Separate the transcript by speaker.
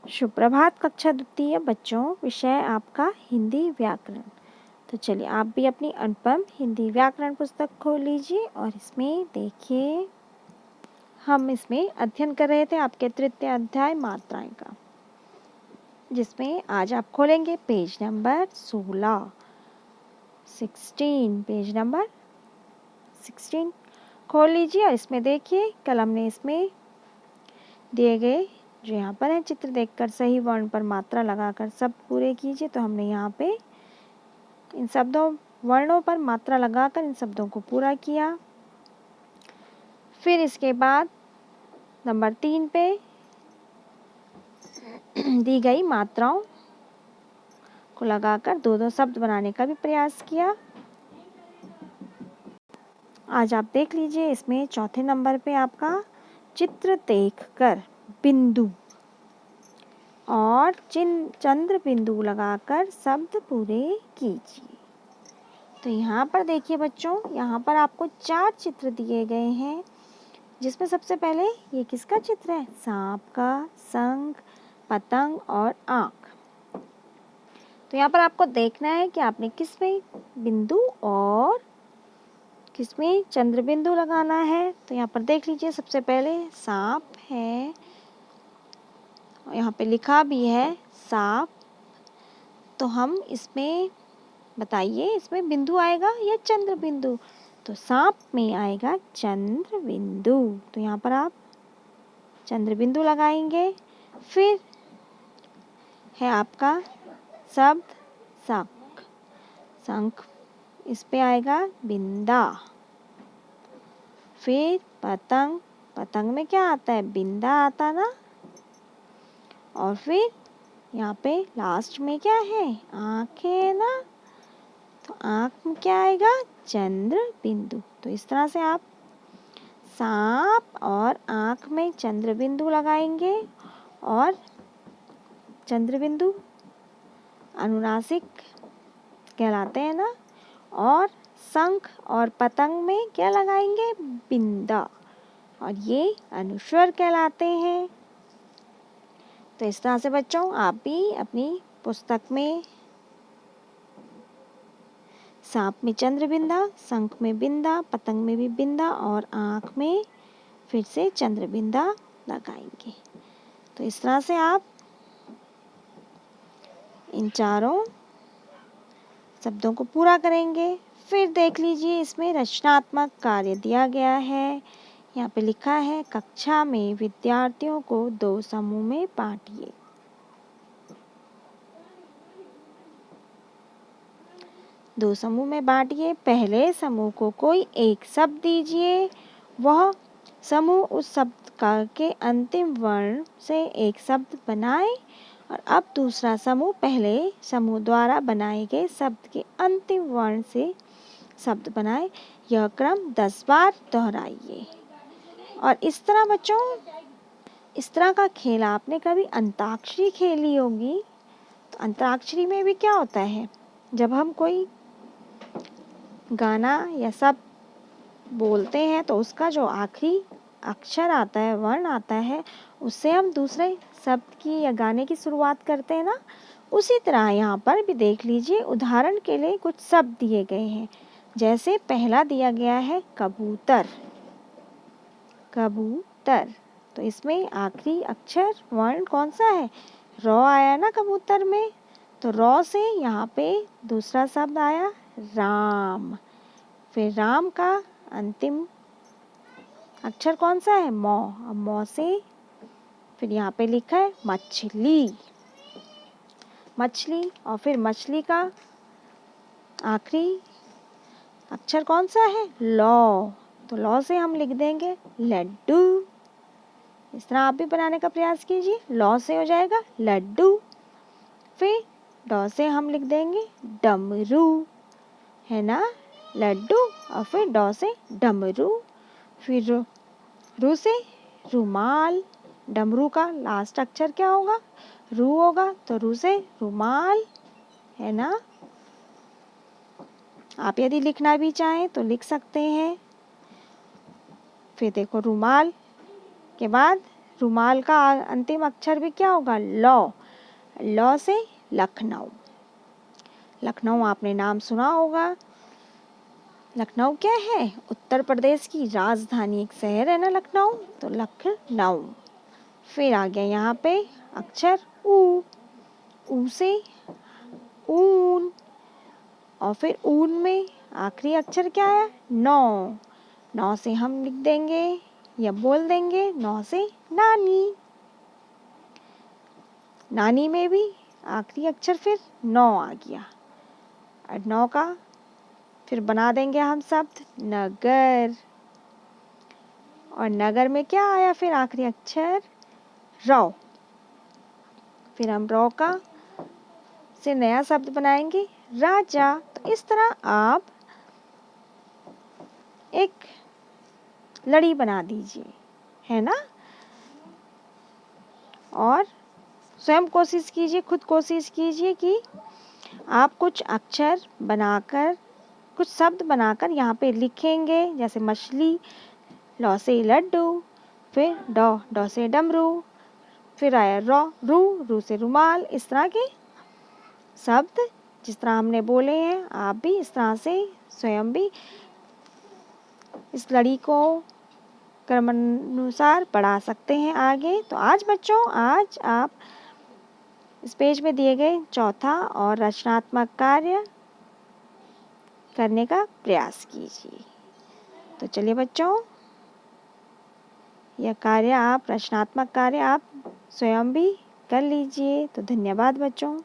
Speaker 1: सुप्रभात कक्षा द्वितीय बच्चों, विषय आपका हिंदी व्याकरण। तो चलिए आप भी अपनी अनुपम हिंदी व्याकरण पुस्तक खोल लीजिए और इसमें देखिए, हम इसमें अध्ययन कर रहे थे आपके तृतीय अध्याय मात्राएं का, जिसमें आज आप खोलेंगे पेज नंबर 16 पेज नंबर 16 खोल लीजिए और इसमें देखिए कल हमने इसमें दिए गए जो यहाँ पर है चित्र देखकर सही वर्ण पर मात्रा लगाकर शब्द पूरे कीजिए। तो हमने यहाँ पे इन वर्णों पर मात्रा लगाकर इन शब्दों को पूरा किया। फिर इसके बाद नंबर 3 पे दी गई मात्राओं को लगाकर दो शब्द बनाने का भी प्रयास किया। आज आप देख लीजिए, इसमें चौथे नंबर पे आपका चित्र देखकर बिंदु और चंद्र बिंदु लगाकर शब्द पूरे कीजिए। तो यहाँ पर देखिए बच्चों, यहाँ पर आपको 4 चित्र दिए गए हैं, जिसमें सबसे पहले ये किसका चित्र है? सांप का, शंख, पतंग और आँख। तो यहाँ पर आपको देखना है कि आपने किसमें बिंदु और किसमें चंद्र बिंदु लगाना है। तो यहाँ पर देख लीजिए, सबसे पहले सांप है, यहाँ पे लिखा भी है सांप। तो हम इसमें बताइए, इसमें बिंदु आएगा या चंद्र बिंदु? तो सांप में आएगा चंद्र बिंदु। तो यहाँ पर आप चंद्र बिंदु लगाएंगे। फिर है आपका शब्द शंख, शंख इस पे आएगा बिंदा। फिर पतंग, पतंग में क्या आता है? बिंदा आता ना। और फिर यहाँ पे लास्ट में क्या है? आँख है ना। तो आँख में क्या आएगा? चंद्र बिंदु। तो इस तरह से आप सांप और आँख में चंद्र बिंदु लगाएंगे। और चंद्र बिंदु अनुनासिक कहलाते हैं ना। और शंख और पतंग में क्या लगाएंगे? बिंदा, और ये अनुस्वर कहलाते हैं। तो इस तरह से बच्चों आप भी अपनी पुस्तक में सांप में चंद्र बिंदा, शंख में बिंदा, पतंग में भी बिंदा और आँख में फिर से चंद्र बिंदा लगाएंगे। तो इस तरह से आप इन चारों शब्दों को पूरा करेंगे। फिर देख लीजिए, इसमें रचनात्मक कार्य दिया गया है। यहाँ पे लिखा है, कक्षा में विद्यार्थियों को 2 समूह में बांटिए। दो समूह में बांटिए। पहले समूह को कोई एक शब्द दीजिए, वह समूह उस शब्द का के अंतिम वर्ण से एक शब्द बनाए। और अब दूसरा समूह पहले समूह द्वारा बनाए गए शब्द के अंतिम वर्ण से शब्द बनाए। यह क्रम 10 बार दोहराइए। और इस तरह बच्चों, इस तरह का खेल आपने कभी अंताक्षरी खेली होगी। तो अंताक्षरी में भी क्या होता है, जब हम कोई गाना या शब्द बोलते हैं तो उसका जो आखिरी अक्षर आता है, वर्ण आता है, उससे हम दूसरे शब्द की या गाने की शुरुआत करते हैं ना। उसी तरह यहाँ पर भी देख लीजिए, उदाहरण के लिए कुछ शब्द दिए गए हैं। जैसे पहला दिया गया है कबूतर, कबूतर। तो इसमें आखिरी अक्षर वर्ण कौन सा है? रॉ आया ना कबूतर में। तो रॉ से यहाँ पे दूसरा शब्द आया राम। फिर राम का अंतिम अक्षर कौन सा है? मौ। अब मौ से फिर यहाँ पे लिखा है मछली, मछली। और फिर मछली का आखिरी अक्षर कौन सा है? लौ। तो लौ से हम लिख देंगे लड्डू। इस तरह आप भी बनाने का प्रयास कीजिए। लौ से हो जाएगा लड्डू। फिर डॉ से हम लिख देंगे डमरू, है ना, लड्डू। और फिर डॉ से डमरू। फिर रू से रुमाल। डमरू का लास्ट अक्षर क्या होगा? रू होगा। तो रू से रुमाल, है ना। आप यदि लिखना भी चाहें तो लिख सकते हैं। फिर देखो, रुमाल के बाद रुमाल का अंतिम अक्षर भी क्या होगा? लौ। लौ से लखनऊ। लखनऊ आपने नाम सुना होगा। लखनऊ क्या है? उत्तर प्रदेश की राजधानी, एक शहर है ना लखनऊ, तो लखनऊ। फिर आ गया यहाँ पे अक्षर ऊ। ऊ से ऊन। और फिर ऊन में आखिरी अक्षर क्या है? नौ। नौ से हम लिख देंगे या बोल देंगे नौ से नानी। नानी में भी आखिरी अक्षर फिर नौ आ गया। और नौ का फिर बना देंगे हम शब्द नगर। और नगर में क्या आया फिर आखिरी अक्षर? रौ। फिर हम रौ का से नया शब्द बनाएंगे राजा। तो इस तरह आप एक लड़ी बना दीजिए, है ना। और स्वयं कोशिश कीजिए, खुद कोशिश कीजिए कि आप कुछ अक्षर बनाकर, कुछ शब्द बनाकर यहाँ पे लिखेंगे। जैसे मछली, लौ से लड्डू, फिर डॉ से डमरू, फिर आया रू से रुमाल। इस तरह के शब्द जिस तरह हमने बोले हैं, आप भी इस तरह से स्वयं भी इस लड़ी को क्रमानुसार बढ़ा सकते हैं आगे। तो आज बच्चों, आज आप इस पेज में दिए गए चौथा और रचनात्मक कार्य करने का प्रयास कीजिए। तो चलिए बच्चों, यह कार्य आप, रचनात्मक कार्य आप स्वयं भी कर लीजिए। तो धन्यवाद बच्चों।